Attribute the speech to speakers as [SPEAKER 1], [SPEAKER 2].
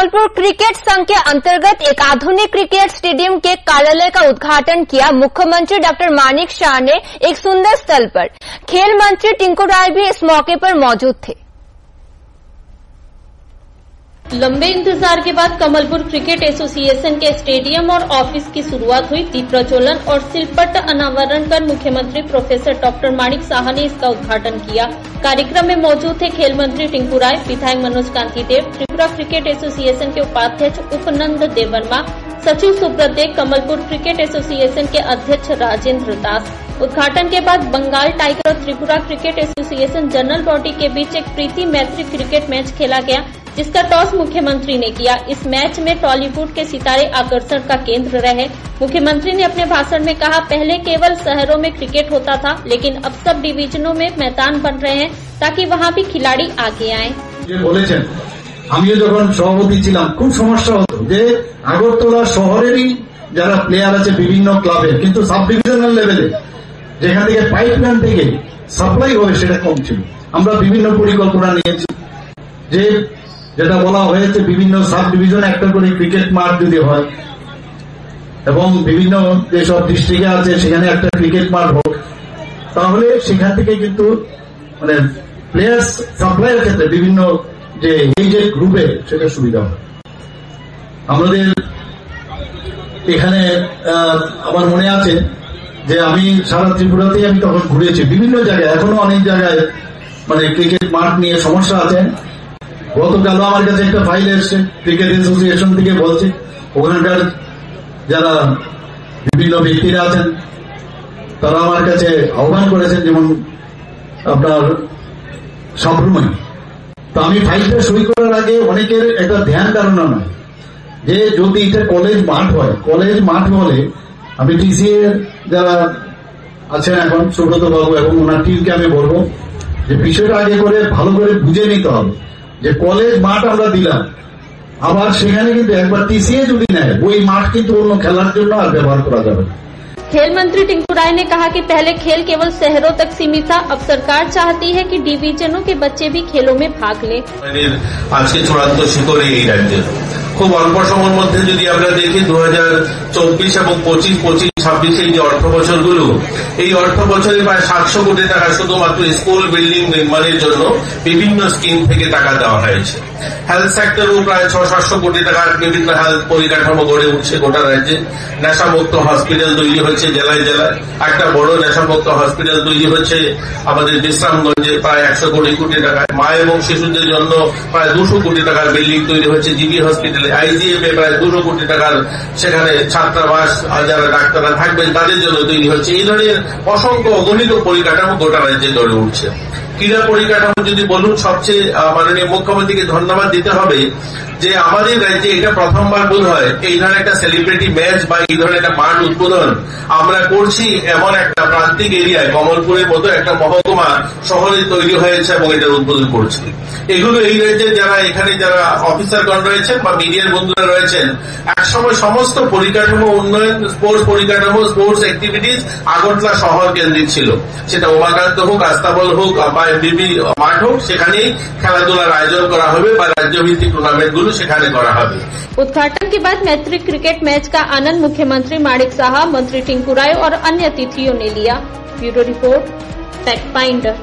[SPEAKER 1] Kamalpur cricket संघ के अंतर्गत एक आधुनिक क्रिकेट स्टेडियम के कार्यालय का उद्घाटन किया मुख्यमंत्री डॉक्टर माणिक शाह ने एक सुंदर स्थल पर। खेल मंत्री टिंकू राय भी इस मौके पर मौजूद थे।
[SPEAKER 2] लंबे इंतजार के बाद कमलपुर क्रिकेट एसोसिएशन के स्टेडियम और ऑफिस की शुरुआत हुई। दीप प्रज्वलन और शिल्पपट अनावरण कर मुख्यमंत्री प्रोफेसर डॉक्टर माणिक शाह ने इसका उद्घाटन किया। कार्यक्रम में मौजूद थे खेल मंत्री टिंकू राय, विधायक मनोज कांति देव, त्रिपुरा क्रिकेट एसोसिएशन के उपाध्यक्ष उपनंद देवर्मा, सचिव सुब्रत दे, कमलपुर क्रिकेट एसोसिएशन के अध्यक्ष राजेंद्र दास। उद्घाटन के बाद बंगाल टाइगर और Tripura cricket association general body के बीच एक प्रीति मैत्री क्रिकेट मैच खेला गया, जिसका टॉस मुख्यमंत्री ने किया। इस मैच में टॉलीवुड के सितारे आकर्षण का केंद्र रहे। मुख्यमंत्री ने अपने भाषण में कहा, पहले केवल शहरों में क्रिकेट होता था, लेकिन अब सब डिवीजनों में मैदान बन रहे हैं ताकि वहां भी खिलाड़ी आगे आए।
[SPEAKER 3] আমিও যখন সভাপতি ছিলাম খুব সমস্যা হতো যে আগরতলা শহরেরই যারা প্লেয়ার আছে বিভিন্ন ক্লাবের, কিন্তু সাব ডিভিশনাল লেভেলে যেখান থেকে পাইপলাইন থেকে সাপ্লাই হবে সেটা কম ছিল। আমরা বিভিন্ন পরিকল্পনা নিয়েছি যে যেটা বলা হয়েছে বিভিন্ন সাব ডিভিশনে একটা করে ক্রিকেট মাঠ যদি হয় এবং বিভিন্ন যেসব ডিস্ট্রিক্টে আছে সেখানে একটা ক্রিকেট মাঠ হোক, তাহলে সেখান থেকে কিন্তু মানে প্লেয়ার্স সাপ্লাইয়ের ক্ষেত্রে বিভিন্ন যে এই যে গ্রুপে সেটা সুবিধা হয়। আমাদের এখানে আমার মনে আছে যে আমি সারা ত্রিপুরাতেই আমি তখন ঘুরেছি বিভিন্ন জায়গায়, এখনো অনেক জায়গায় মানে ক্রিকেট মাঠ নিয়ে সমস্যা আছে। গতকালও আমার কাছে একটা ফাইল এসছে ক্রিকেট অ্যাসোসিয়েশন থেকে, বলছে ওখানকার যারা বিভিন্ন ব্যক্তিরা আছেন তারা আমার কাছে আহ্বান করেছেন, যেমন আপনার সবরুমাই। তো আমি ফাইলটা সই করার আগে অনেকের একটা ধ্যান ধারণা নয় যে যদি এটা কলেজ মাঠ হয়, কলেজ মাঠ হলে আমি টিসিএ যারা আছেন এখন সুব্রত বাবু এবং ওনার টিমকে আমি বলবো যে বিষয়টা আগে করে ভালো করে বুঝে নিতে হবে যে কলেজ মাঠ আমরা দিলাম, আবার সেখানে কিন্তু একবার টিসিএ যদি নেয় ওই মাঠ কিন্তু অন্য খেলার জন্য আর ব্যবহার করা যাবে না।
[SPEAKER 2] खेल मंत्री टिंकू राय ने कहा कि पहले खेल केवल शहरों तक सीमित था, अब सरकार चाहती है कि डिवीजनों के बच्चे भी खेलों में भाग लें।
[SPEAKER 4] आज के चूड़ाন্ত শিখরে এই রাজ্যের খুব অল্প সময়ের মধ্যে যদি আমরা দেখি 2024 এবং 25-26 এই যে অর্থ বছরগুলো, এই অর্থ বছরে প্রায় 700 কোটি টাকা শুধুমাত্র স্কুল বিল্ডিং নির্মাণের জন্য বিভিন্ন স্কিম থেকে টাকা দেওয়া হয়েছে। হেলথ সেক্টরেও প্রায় 600-700 কোটি টাকার বিভিন্ন হেলথ পরিকাঠামো গড়ে উঠছে গোটা রাজ্যে। নেশামুক্ত হসপিটাল তৈরি হচ্ছে জেলায় জেলায়, একটা বড় নেশামুক্ত হসপিটাল তৈরি হচ্ছে আমাদের বিশ্রামগঞ্জে প্রায় 100 কোটি টাকায়। মা এবং শিশুদের জন্য প্রায় 200 কোটি টাকার বিল্ডিং তৈরি হচ্ছে জিবি হসপিটালে। আইজিএম এ প্রায় 200 কোটি টাকার সেখানে ছাত্রাবাস যারা ডাক্তাররা থাকবেন তাদের জন্য তৈরি হচ্ছে। এই ধরনের অসংখ্য অগণিত পরিকাঠামো গোটা রাজ্যে গড়ে উঠছে। ক্রীড়া পরিকাঠামো যদি বলুন, সবচেয়ে মাননীয় মুখ্যমন্ত্রীকে ধন্যবাদ দিতে হবে যে আমাদের রাজ্যে এটা প্রথমবার বোধ হয় এই ধরনের একটা সেলিব্রিটি ম্যাচ বা এই ধরনের একটা মাঠ উদ্বোধন আমরা করছি এমন একটা প্রান্তিক এরিয়ায়, কমলপুরের মতো একটা মহকুমা শহরে তৈরি হয়েছে এবং এটা উদ্বোধন করছি। এগুলো এই রাজ্যে যারা এখানে যারা অফিসারগণ রয়েছেন বা মিডিয়ার বন্ধুরা রয়েছেন, একসময় সমস্ত পরিকাঠামো উন্নয়ন, স্পোর্টস পরিকাঠামো, স্পোর্টস অ্যাক্টিভিটিস আগরতলা শহর কেন্দ্রিক ছিল। সেটা উমাকান্ত হোক, আস্তাবল হোক বা এমবিবি মাঠ হোক, সেখানেই খেলাধুলার আয়োজন করা হবে বা রাজ্যভিত্তিক টুর্নামেন্টগুলো সেখানে করা হবে।
[SPEAKER 2] उद्घाटन के बाद मैत्री क्रिकेट मैच का आनंद मुख्यमंत्री माणिक शाह, मंत्री टिंकू राय और अन्य अतिथियों ने लिया। Bureau report, fact finder.